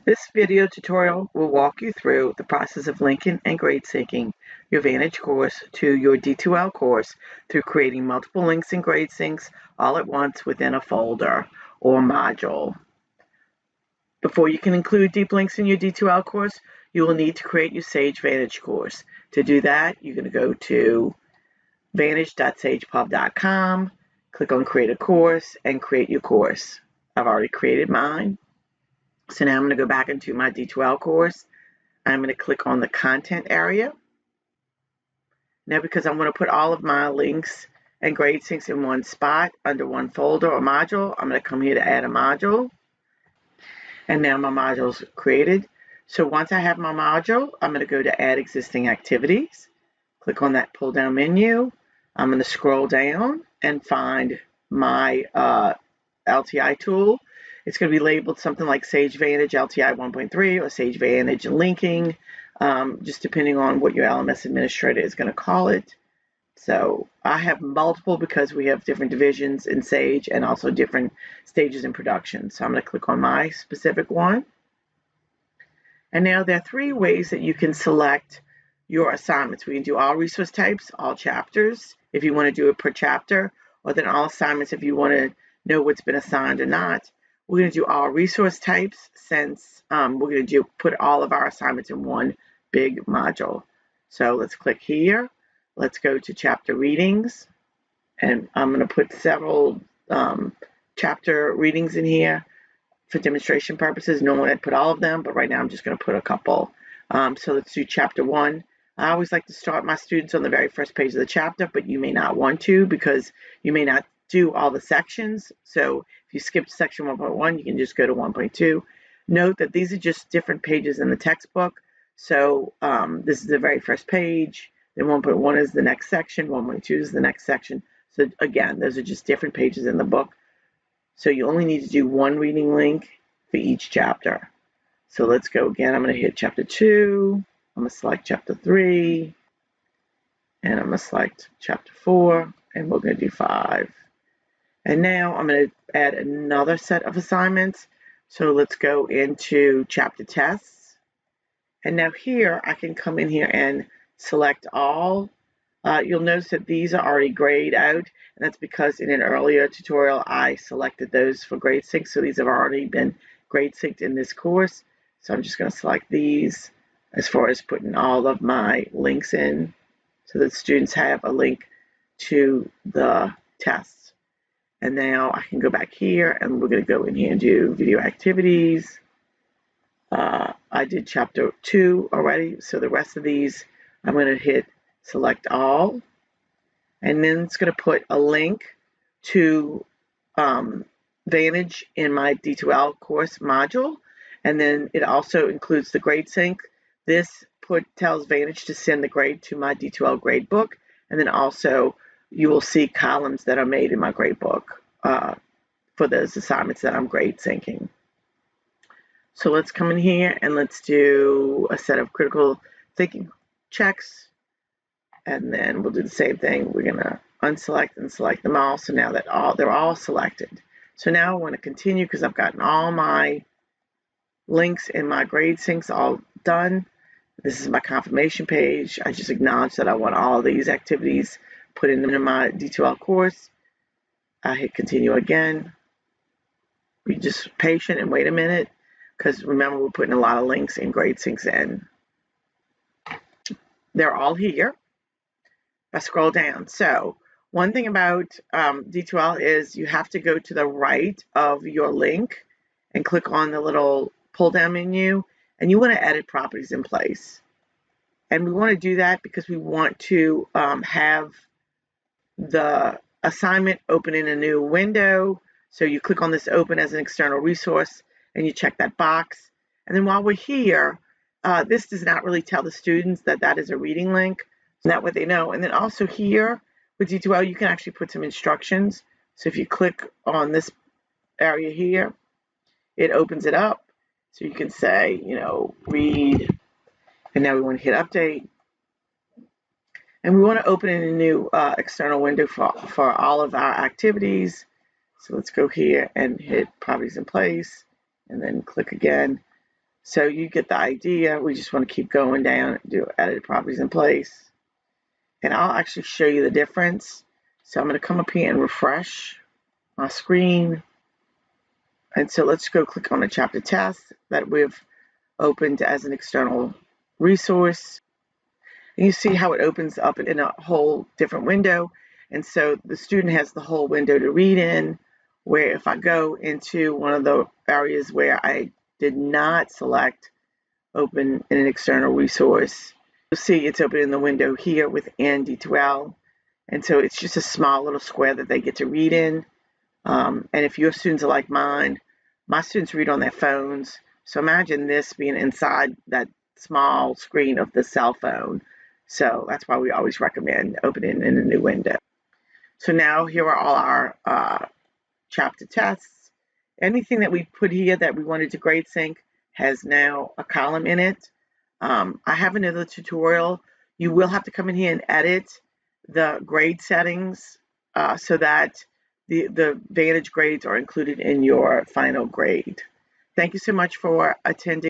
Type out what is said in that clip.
This video tutorial will walk you through the process of linking and grade syncing your Vantage course to your D2L course through creating multiple links and grade syncs all at once within a folder or module. Before you can include deep links in your D2L course, you will need to create your Sage Vantage course. To do that, you're going to go to vantage.sagepub.com, click on Create a Course, and create your course. I've already created mine. So now I'm going to go back into my D2L course. I'm going to click on the content area. Now, because I'm going to put all of my links and grade syncs in one spot under one folder or module, I'm going to come here to add a module. And now my module is created. So once I have my module, I'm going to go to Add Existing Activities. Click on that pull down menu. I'm going to scroll down and find my LTI tool. It's going to be labeled something like Sage Vantage LTI 1.3 or Sage Vantage Linking, just depending on what your LMS administrator is going to call it. So I have multiple because we have different divisions in Sage and also different stages in production. So I'm going to click on my specific one. And now there are three ways that you can select your assignments. We can do all resource types, all chapters, if you want to do it per chapter, or then all assignments if you want to know what's been assigned or not. We're going to do all resource types since we're going to put all of our assignments in one big module. So let's click here. Let's go to chapter readings. And I'm going to put several chapter readings in here for demonstration purposes. Normally I'd put all of them, but right now I'm just going to put a couple. So let's do chapter 1. I always like to start my students on the very first page of the chapter, but you may not want to because you may not do all the sections. So if you skip section 1.1, you can just go to 1.2. Note that these are just different pages in the textbook. So this is the very first page. Then 1.1 is the next section. 1.2 is the next section. So again, those are just different pages in the book. So you only need to do one reading link for each chapter. So let's go again. I'm going to hit chapter 2. I'm going to select chapter 3. And I'm going to select chapter 4. And we're going to do 5. And now I'm going to add another set of assignments. So let's go into chapter tests. And now here I can come in here and select all. You'll notice that these are already grayed out, and that's because in an earlier tutorial I selected those for grade sync. So these have already been grade synced in this course. So I'm just going to select these as far as putting all of my links in so that students have a link to the tests. And now I can go back here and we're going to go in here and do video activities. I did chapter 2 already, so the rest of these I'm going to hit select all. And then it's going to put a link to Vantage in my D2L course module. And then it also includes the grade sync. This tells Vantage to send the grade to my D2L grade book. And then also you will see columns that are made in my grade book for those assignments that I'm grade syncing. So let's come in here and let's do a set of critical thinking checks. And then we'll do the same thing. We're going to unselect and select them all. So now that they're all selected. So now I want to continue because I've gotten all my links and my grade syncs all done. This is my confirmation page. I just acknowledge that I want all of these activities put into my D2L course. I hit continue again. Be just patient and wait a minute because remember we're putting a lot of links and grade syncs in. They're all here. I scroll down. So one thing about D2L is you have to go to the right of your link and click on the little pull down menu, and you want to edit properties in place. And we want to do that because we want to have the assignment open in a new window. So you click on this open as an external resource and you check that box. And then while we're here, this does not really tell the students that that is a reading link. So that way they know. And then also here with D2L, you can actually put some instructions. So if you click on this area here, it opens it up. So you can say, read. And now we want to hit update. And we want to open in a new external window for all of our activities. So let's go here and hit properties in place and then click again. So you get the idea. We just want to keep going down, do edit properties in place. And I'll actually show you the difference. So I'm going to come up here and refresh my screen. And so let's go click on the chapter test that we've opened as an external resource. And you see how it opens up in a whole different window. And so the student has the whole window to read in, where if I go into one of the areas where I did not select open in an external resource, you'll see it's open in the window here within D2L. And so it's just a small little square that they get to read in. And if your students are like mine, my students read on their phones. So imagine this being inside that small screen of the cell phone. So that's why we always recommend opening in a new window. So now here are all our chapter tests. Anything that we put here that we wanted to grade sync has now a column in it. I have another tutorial. You will have to come in here and edit the grade settings so that the Vantage grades are included in your final grade. Thank you so much for attending.